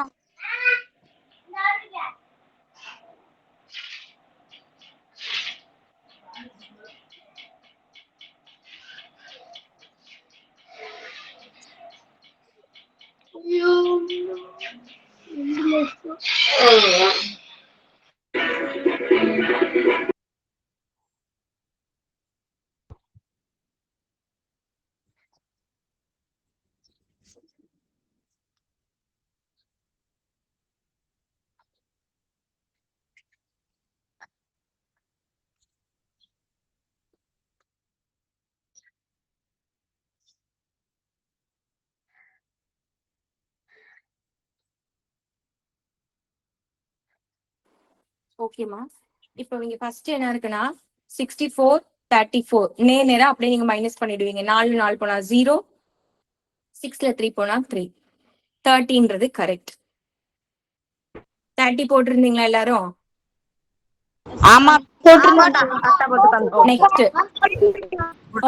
Speaker 1: ஓகேமா. இப்போ நீங்க ஃபர்ஸ்ட் என்ன இருக்குன்னா 64 34 நேரா அப்படியே நீங்க மைனஸ் பண்ணிடுவீங்க. 4 போனா 0, 6ல 3 போனா 3, 30ன்றது கரெக்ட். 30 போட்டிருந்தீங்களா எல்லாரும்?
Speaker 5: ஆமா
Speaker 1: நெக்ஸ்ட்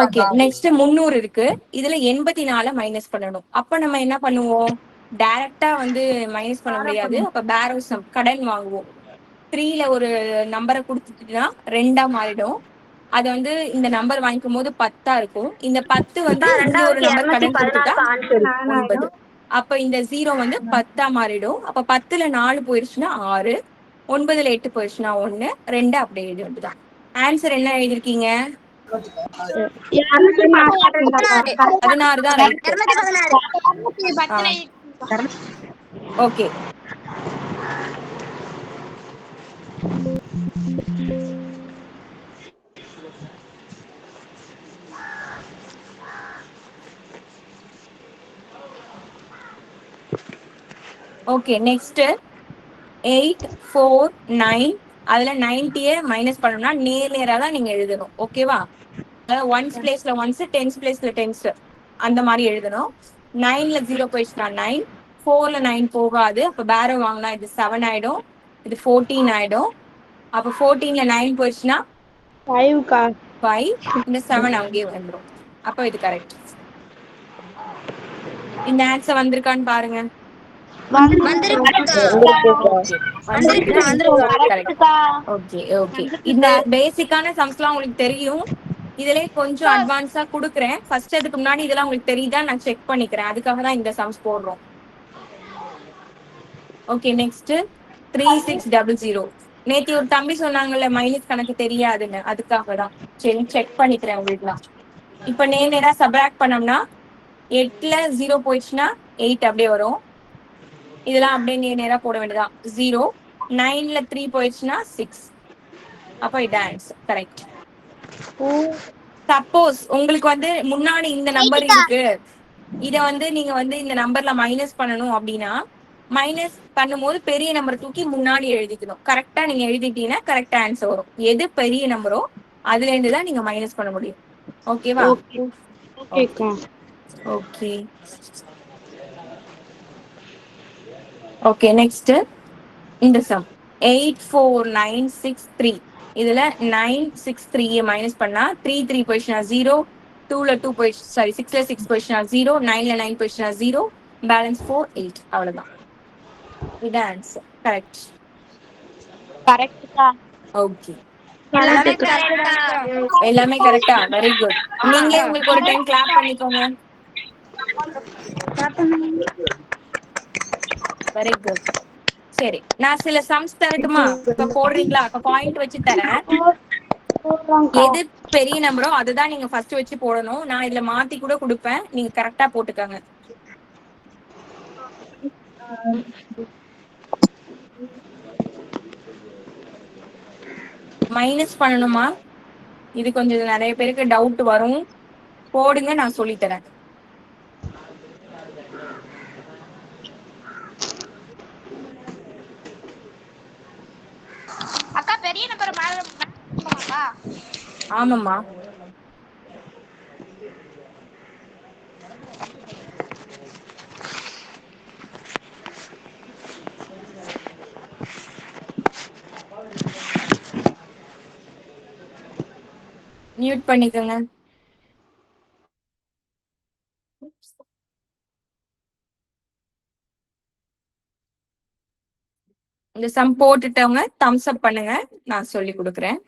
Speaker 1: ஓகே, நெக்ஸ்ட் 300 இருக்கு. இதுல 84 மைனஸ் பண்ணணும். அப்ப நம்ம என்ன பண்ணுவோம்? டைரக்டா வந்து மைனஸ் பண்ண முடியாது. அப்ப பேரோசம் கடன் வாங்குவோம். 3ல ஒரு நம்பரை கொடுத்துட்டுனா 2ஆ மாறிடும். அது வந்து இந்த நம்பர் வாங்கிக்கும் போது 10ஆ இருக்கும். இந்த 10 வந்து இங்க ஒரு நம்பர் கடன் கொடுத்துட்டா 9. அப்ப இந்த 0 வந்து 10ஆ மாறிடும். அப்ப 10ல 4 போயிருச்சுன்னா 6, 9ல 8 போயிருச்சுன்னா 1, 2 அப்படியே எழுதி வந்துதான். ஆன்சர் என்ன எழுதிருக்கீங்க? 16 தான் ரைட்.
Speaker 2: 216.
Speaker 1: ஓகே. Okay, next 8 4 9. அதுல 90 மைனஸ் பண்ணணும்னா நேரா தான் நீங்க எழுதணும். ஓகேவா? அதாவது ஒன்ஸ் பிளேஸ்ல ஒன்ஸ், டென்ஸ் பிளேஸ்ல டென்ஸ் அந்த மாதிரி எழுதணும். 9ல 0 போயிடுச்சுன்னா 9, 4ல 9 போகாது. அப்ப பேரோ வாங்கினா இது 7 ஆயிடும், இது 14 ஆயிடும். அப்ப 14ல 9 போயிடுச்சுன்னா 5, இந்த 7 அங்கேயே வந்துடும். அப்ப இது கரெக்ட். இந்த ஆன்சர் வந்திருக்கான்னு பாருங்க. Okay okay. இந்த பேசிக்கான சம்ஸ்லாம் உங்களுக்கு தெரியும். இதுலயே கொஞ்சம் அட்வான்ஸா குடுக்குறேன். ஃபர்ஸ்ட் அதுக்கு முன்னாடி இதெல்லாம் உங்களுக்கு தெரியுதா நான் செக் பண்ணிக்கிறேன். அதுக்காக தான் இந்த சம்ஸ் போடுறோம். Okay, next 3600. நேத்தி ஒரு தம்பி சொன்னாங்கல்ல மைனஸ் கணக்கு தெரியாதுன்னு, அதுக்காக தான் சரி செக் பண்ணிக்கிறேன் உங்களுக்குலாம். இப்ப நேரா சப்ராக்ட் பண்ணோம்னா 8ல 0 போயிடுச்சுன்னா 8 அப்படியே வரும். இதெல்லாம் அப்படியே நேரா போட வேண்டியதான். 0, 9ல 3 போயிடுச்சுன்னா 6. அப்ப இது ஆன்சர் கரெக்ட். சப்போஸ் உங்களுக்கு வந்து முன்னாடி இந்த நம்பர் இருக்கு, இத வந்து நீங்க வந்து இந்த நம்பர்ல மைனஸ் பண்ணணும் அப்படின்னா மைனஸ் பண்ணும்போது பெரிய நம்பர் தூக்கி முன்னாடி எழுதிக்கணும். கரெக்டா நீங்க எழுதிட்டீங்கன்னா கரெக்டா ஆன்சர் வரும். எது பெரிய நம்பரோ அதுல இருந்து தான் நீங்க மைனஸ் பண்ண முடியும். ஓகேவா? Okay okay. நெக்ஸ்ட் இந்த சம் 84963. இதுல 963 மைனஸ் பண்ணா 3 போயிடுச்சுன்னா 0, 2ல 2 போயிடுச்சு, சாரி 6ல 6 போயிடுச்சுன்னா 0, 9ல 9 போயிடுச்சுன்னா 0, பேலன்ஸ் 4 8. அவ்வளவுதான். இது ஆன்சர் கரெக்ட். ஓகே, எல்லாமே கரெக்டா? Very good. நீங்க உங்களுக்கு ஒரு டைம் கிளாப் பண்ணிக்கோங்க. Very good. சரி, நான் சில சம்ஸ் தரட்டுமா? இப்ப போடுறீங்களா? இப்ப பாயிண்ட் வச்சு தரேன். எது பெரிய நம்பரோ அதுதான் நீங்க ஃபர்ஸ்ட் வச்சு போடணும். நான் இதுல மாத்தி கூட கொடுப்பேன், நீங்க கரெக்டா போட்டுக்கோங்க. மைனஸ் பண்ணணுமா? இது கொஞ்சம் நிறைய பேருக்கு டவுட் வரும். போடுங்க, நான் சொல்லி தரேன்.
Speaker 2: அக்கா பெரிய நம்பர் மேல.
Speaker 1: ஆமாம்மா. மியூட் பண்ணிக்கோங்க. இந்த சம் போட்டுட்டவங்க தம்ஸ் அப் பண்ணுங்க, நான் சொல்லி கொடுக்குறேன்.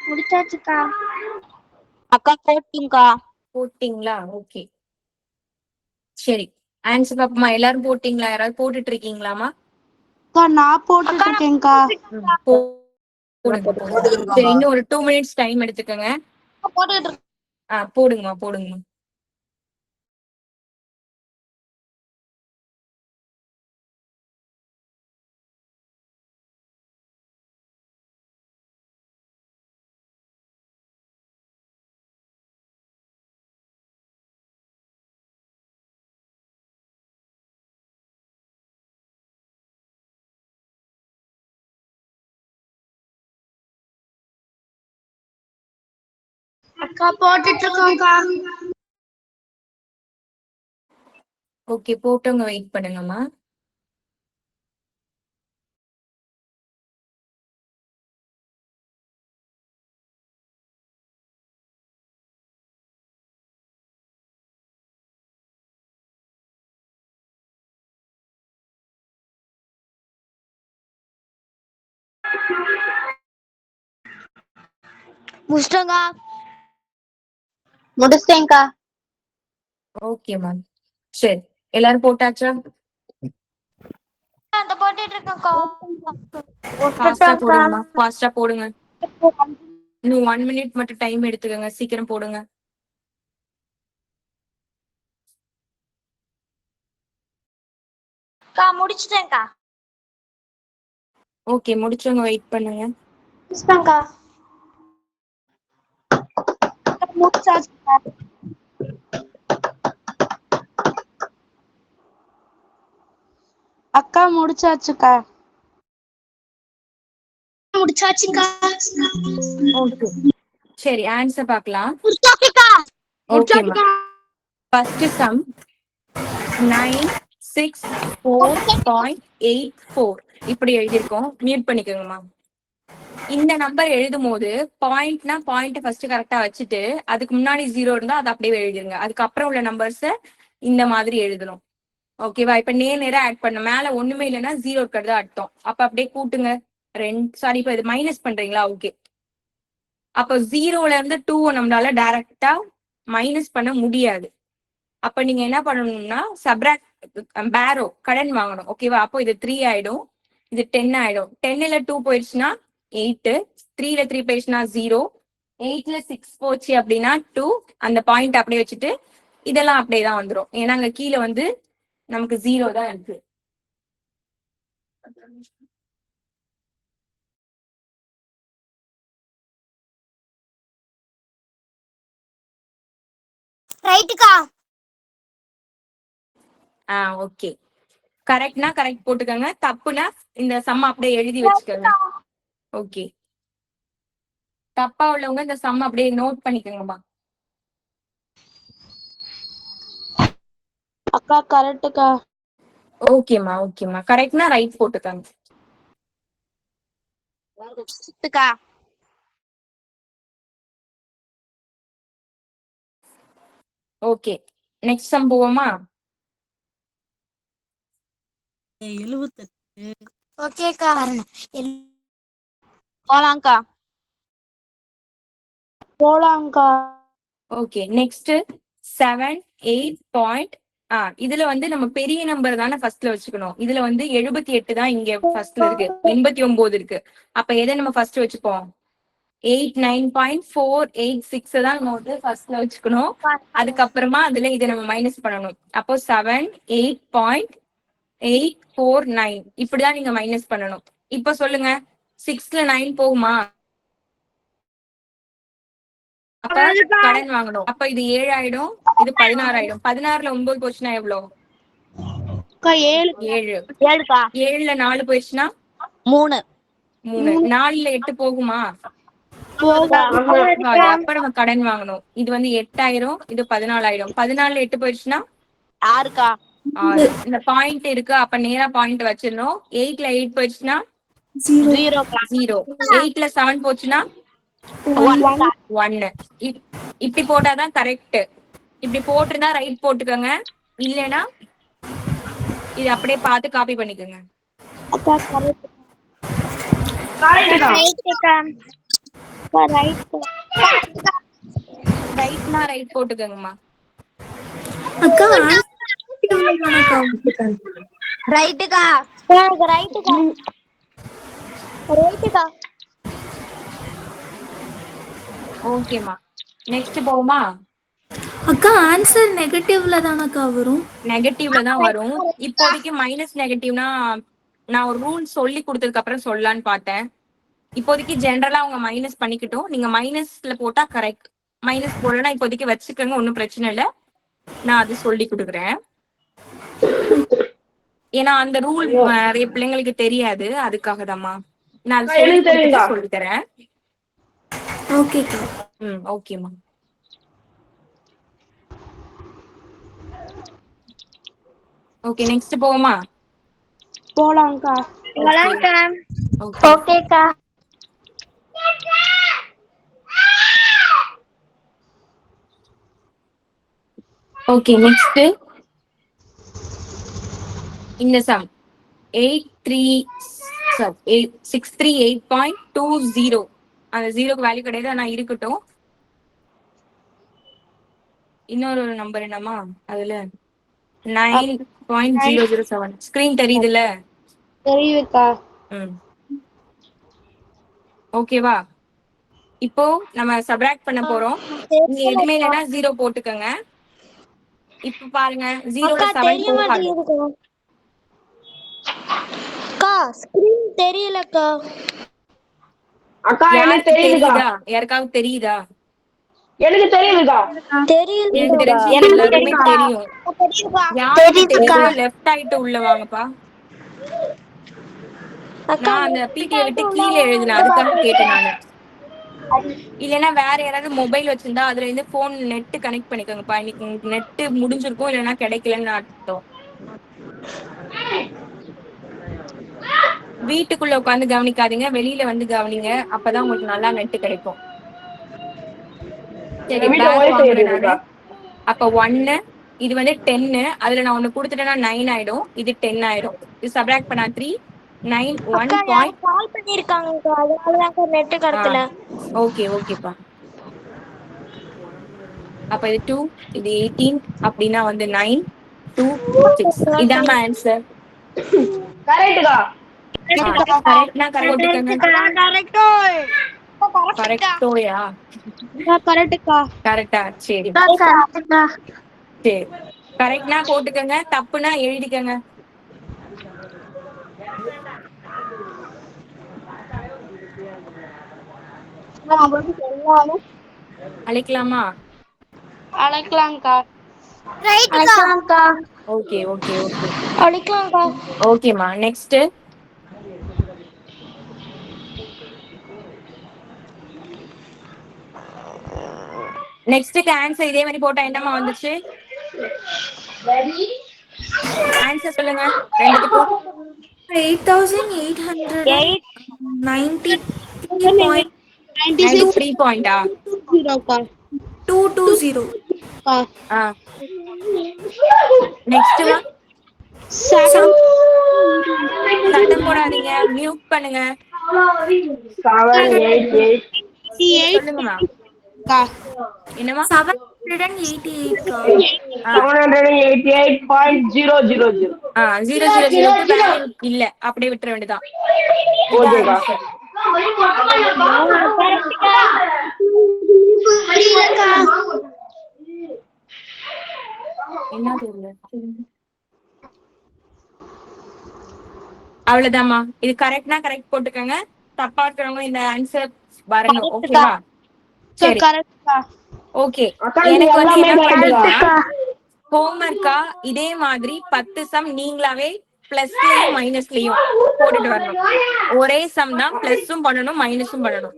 Speaker 4: முடிச்சாச்சுக்கா.
Speaker 5: அக்கா போட்டிங்கக்கா.
Speaker 1: போட்டீங்களா? ஓகே சரி. ஆன்சர் பாப்போமா? எல்லாரும் போட்டீங்களா? யாராவது போட்டுட்டு இருக்கீங்களாமா?
Speaker 6: அக்கா நான் போட்டுட்டு இருக்கேன்க்கா.
Speaker 1: போடுங்க. சரி, இன்னும் ஒரு 2 minutes டைம் எடுத்துக்கோங்க. போடுங்கம்மா போடுங்கம்மா.
Speaker 4: அக்கா போட்டுட்டு இருக்கோம்க்கா.
Speaker 1: ஓகே போட்டவங்க வெயிட் பண்ணுங்கம்மா.
Speaker 4: முடிச்சிட்டோம்க்கா.
Speaker 5: முடிச்சிட்டேன்க்கா.
Speaker 1: ஓகேம்மா சரி, எல்லாரும் போட்டாச்சா?
Speaker 2: அந்த போட்டுட்டு இருக்கோம்க்கா.
Speaker 1: ஃபாஸ்டா போடுங்கம்மா, ஃபாஸ்டா போடுங்க. இன்னும் 1 minute மட்டும் டைம் எடுத்துக்கோங்க, சீக்கிரம் போடுங்க.
Speaker 2: அக்கா முடிச்சிட்டேன்க்கா.
Speaker 1: ஓகே முடிச்சவங்க வெயிட் பண்ணுங்க.
Speaker 4: முடிச்சிட்டோம்க்கா. முடிச்சாச்சுக்கா.
Speaker 6: அக்கா முடிச்சாச்சுக்கா.
Speaker 4: முடிச்சாச்சுக்கா.
Speaker 1: ஓகே சரி, ஆன்சர் பார்க்கலாம்.
Speaker 4: முடிச்சாச்சுக்கா.
Speaker 1: ஓகேம்மா. ஃபர்ஸ்ட் சம் 964.84 இப்படி எழுதியிருக்கோம். மியூட் பண்ணிக்கோங்கம்மா. இந்த நம்பர் எழுதும் போது பாயிண்ட்னா பாயிண்ட் ஃபர்ஸ்ட் கரெக்டா வச்சுட்டு அதுக்கு முன்னாடி 0 இருந்தா அதை அப்படியே எழுதிருங்க. அதுக்கப்புறம் உள்ள நம்பர்ஸ இந்த மாதிரி எழுதணும். ஓகேவா? இப்ப நேரா ஆட் பண்ண மேல ஒண்ணுமே இல்லைன்னா 0 இருக்கிறது அர்த்தம். அப்ப அப்படியே கூட்டுங்க. சாரி, இப்ப இது மைனஸ் பண்றீங்களா? ஓகே. அப்ப 0ல இருந்து 2 நம்மளால டைரக்டா மைனஸ் பண்ண முடியாது. அப்ப நீங்க என்ன பண்ணணும்னா பேரோ கடன் வாங்கணும். ஓகேவா? அப்போ இது 3 ஆயிடும், இது 10 ஆயிடும். 10ல 2 போயிடுச்சுன்னா 8, 3ல 3 போயிடுச்சுன்னா 0, 8ல 6 போச்சு அப்படின்னா 2. அந்த பாயிண்ட் அப்படியே வச்சுட்டு இதெல்லாம் அப்படியே தான் வந்துடும். ஏன்னா அங்க கீழே வந்து நமக்கு 0 தான் இருக்கு.
Speaker 4: ரைட்டுக்கா.
Speaker 1: ஓகே. கரெக்ட்னா கரெக்ட் போட்டுக்கோங்க, தப்புனா இந்த சம்ம அப்படியே எழுதி வச்சுக்கோங்க. ஓகே. தப்பா உள்ளவங்க இந்த சம்ம அப்படியே நோட் பண்ணிக்கோங்கம்மா.
Speaker 6: அக்கா கரெக்டுக்கா.
Speaker 1: ஓகேம்மா ஓகேம்மா. கரெக்ட்னா ரைட் போட்டுக்கோங்க. ஓகே நெக்ஸ்ட் சம் போவோமா?
Speaker 4: ஓகேக்கா.
Speaker 5: போலாம்க்கா.
Speaker 6: போலாம்க்கா.
Speaker 1: Okay next 7, 8. இதுல வந்து நம்ம பெரிய நம்பர் தானே ஃபர்ஸ்ட்ல வச்சுக்கணும். இதுல வந்து 78 தான் இங்க ஃபர்ஸ்ட்ல இருக்கு, 89 இருக்கு. அப்ப எதை நம்ம ஃபர்ஸ்ட் வச்சுப்போம்? 89.486 தான் நம்ம வந்து ஃபர்ஸ்ட்ல வச்சுக்கணும். அதுக்கப்புறமா அதுல இதை நம்ம மைனஸ் பண்ணணும். அப்போ 7, 8.849 இப்படிதான் நீங்க மைனஸ் பண்ணணும். இப்ப சொல்லுங்க, 6ல 9 போகுமா? அப்ப கடன் வாங்கணும். அப்ப இது 7 ஆயிடும், இது 16 ஆயிடும். 16ல 9 போச்சுன்னா எவ்வளவு? 7. 7ல 4 போயிடுச்சுன்னா
Speaker 5: 3.
Speaker 1: 4ல 8 போகுமா? அப்ப நம்ம கடன் வாங்கணும். இது வந்து 8 ஆயிரும், இது 14 ஆயிடும். 14ல 8 போயிடுச்சுன்னா
Speaker 5: 6க்கா.
Speaker 1: 6. இந்த பாயிண்ட் இருக்கு, அப்ப நேரா பாயிண்ட் வச்சிடணும். 8ல 8 போயிடுச்சுன்னா 0. 8ல 7 போச்சுன்னா 1. இப்படி போட்டாதான் கரெக்ட். இப்படி போட்டுருந்தா ரைட் போட்டுக்கோங்க, இல்லைன்னா இது அப்படியே பார்த்து காப்பி பண்ணிக்கோங்க. ரைட்னா ரைட் போட்டுக்கோங்கம்மா.
Speaker 7: அக்கா
Speaker 4: ரைட்டுக்கா ரைட்டுக்கா
Speaker 1: ஓகேம்மா. நெக்ஸ்ட் போவோமா?
Speaker 7: அக்கா ஆன்சர் நெகட்டிவ்ல தானக்கா வரும்?
Speaker 1: நெகட்டிவ்ல தான் வரும். இப்போதைக்கு மைனஸ் நெகட்டிவ்னா நான் ஒரு ரூல் சொல்லி கொடுத்ததுக்கு அப்புறம் சொல்லலான்னு பார்த்தேன். இப்போதைக்கு ஜென்ரலா அவங்க மைனஸ் பண்ணிக்கிட்டோம். நீங்க மைனஸ்ல போட்டா கரெக்ட், மைனஸ் போடலன்னா இப்போதைக்கு வச்சுக்கோங்க, ஒன்றும் பிரச்சனை இல்லை. நான் அது சொல்லி கொடுக்குறேன். ஏன்னா அந்த ரூல் நிறைய பிள்ளைங்களுக்கு தெரியாது, அதுக்காக தான்மா நான் அது சொல்லி தரேன்.
Speaker 7: ஓகேக்கா.
Speaker 1: ஓகேம்மா. ஓகே நெக்ஸ்ட் போவோமா?
Speaker 6: போலாம்க்கா.
Speaker 2: ஓகேக்கா.
Speaker 1: ஓகே நெக்ஸ்ட் இந்த சம் 638.20. அந்த ஜீரோக்கு வேல்யூ கிடையாது, ஆனா இருக்கட்டும். இன்னொரு நம்பர் என்னமா அதுல 9.007. ஸ்கிரீன் தெரியுதுல்ல?
Speaker 6: தெரியுதுக்கா.
Speaker 1: ஓகேவா? இப்போ நம்ம சப்ராக்ட் பண்ண போறோம். நீங்க எதுவுமே இல்லைன்னா 0 போட்டுக்கோங்க. இப்ப பாருங்க 0ல 7 போகாது.
Speaker 2: தெரியலக்கா.
Speaker 3: அக்கா எனக்கு
Speaker 1: யாருக்கு
Speaker 3: தெரியுதுக்கா.
Speaker 1: தெரியுதா? யாருக்காவது தெரியுதா?
Speaker 3: எனக்கு தெரியுதுக்கா.
Speaker 1: எனக்கு தெரிஞ்சு எல்லாருக்குமே தெரியும். யாருக்கு தெரியலையோ லெஃப்ட் ஆயிட்டு உள்ள வாங்கப்பா. நான் அந்த பிடியை விட்டு கீழே எழுதினேன், அதுக்காக கேட்டேன் நானு. இல்லைன்னா வேற யாராவது மொபைல் வச்சிருந்தா அதுல இருந்து போன் நெட் கனெக்ட் பண்ணிக்கோங்கப்பா. இன்னைக்கு நெட் முடிஞ்சிருக்கும், இல்லைன்னா கிடைக்கலன்னு அர்த்தம். வீட்டுக்குள்ள உட்காந்து கவனிக்காதீங்க, வெளியில வந்து கவனிங்க, அப்பதான் உங்களுக்கு நல்லா நெட் கிடைக்கும். சரி பேக் வாங்குறேன் நானு. அப்ப 1 இது வந்து 10, அதுல நான் ஒண்ணு கொடுத்துட்டேன்னா 9 ஆயிடும், இது 10 ஆயிடும். இது சப்ராக்ட் பண்ணா 3 9 1 பாயிண்ட்.
Speaker 2: கால் பண்ணிருக்காங்க, அதனாலதான் நெட் கிடைக்கல.
Speaker 1: ஓகே ஓகேப்பா. அப்ப இது 2, இது 18, அப்படின்னா வந்து 9 2 6. இதான் ஆன்சர்.
Speaker 3: கரெக்ட்டுக்கா.
Speaker 1: கரெக்ட்னா கரெக்ட் போட்டுக்கோங்க. கரெக்டோயா?
Speaker 6: கரெக்டுக்கா.
Speaker 1: கரெக்டா? சரி சரி. கரெக்ட்னா போட்டுக்கோங்க, தப்புனா எழுதிக்கோங்க. அழைக்கலாமா?
Speaker 6: அழைக்கலாம்க்கா.
Speaker 1: ஓகே ஓகே ஓகே
Speaker 2: அழைக்கலாம்க்கா.
Speaker 1: ஓகேம்மா. நெக்ஸ்ட் நெக்ஸ்ட்க்கு ஆன்சர் இதே மாதிரி போட்டா என்னமா வந்துச்சு? ஆன்சர் சொல்லுங்க ரெண்டுத்துக்கும்.
Speaker 7: 8,893.220.
Speaker 1: 93 பாயிண்டா? நெக்ஸ்ட்மா சத்தம் போடாதீங்க, மியூட் பண்ணுங்க.
Speaker 3: 788.
Speaker 1: சொல்லுங்கம்மா. என்னமா?
Speaker 7: 788
Speaker 3: 788.000.
Speaker 1: 000 வேல்யூ இல்ல, அப்படியே விட்டுற வேண்டியதான்.
Speaker 3: ஓகேக்கா.
Speaker 1: என்ன தெரியல. அவ்வளவுதாம்மா. இது கரெக்ட்னா கரெக்ட் போட்டுக்கோங்க, தப்பா இருக்கிறவங்க இந்த ஆன்சர் வரணும். ஓகேவா? சரி ஓகே. எனக்கு வந்து என்ன பண்ணீங்கன்னா ஹோம்ஒர்க்கா இதே மாதிரி 10 சம் நீங்களாவே பிளஸ்லயும் மைனஸ்லயும் போட்டுட்டு வரணும். ஒரே சம் தான், பிளஸும் பண்ணணும் மைனஸும் பண்ணணும்.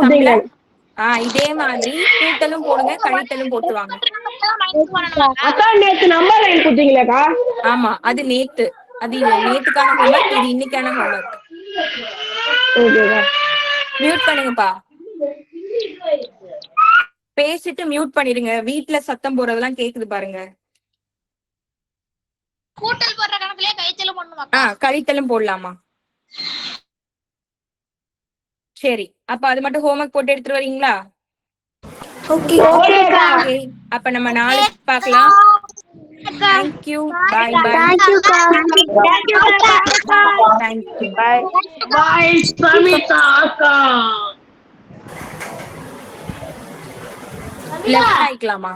Speaker 1: சம்ல இதே மாதிரி கூட்டலும் போடுங்க, கழித்தலும் போட்டு வாங்க.
Speaker 3: அக்கா நேத்து நம்பர் லைன் கொடுத்தீங்களேக்கா?
Speaker 1: ஆமா, அது நேத்து. அது நேத்துக்கான ஹோம்ஒர்க், இது இன்னைக்கான ஹோம்ஒர்க். மியூட் பண்ணுங்கப்பா. பேசிட்டு மியூட் பண்ணிடுங்க, வீட்டுல சத்தம் போடுறதெல்லாம் கேக்குது பாருங்க.
Speaker 2: கூட்டல் போடுற கணக்குலயே கழித்தலும் பண்ணுவாக்கா?
Speaker 1: கழித்தலும் போடலாமா? சரி, அப்ப அது மட்டும் ஹோம்ஒர்க் போட்டு எடுத்துட்டு வரீங்களா?
Speaker 7: ஓகே
Speaker 1: ஓகே, அப்ப நம்ம நாளைக்கு பார்க்கலாம். தேங்க்யூ, பாய் பாய்.
Speaker 3: தேங்க்யூக்கா.
Speaker 1: தேங்க்யூ.
Speaker 3: பாய் சமிதா அக்கா.
Speaker 1: லெஃப்ட் ஆயிக்கலாமா?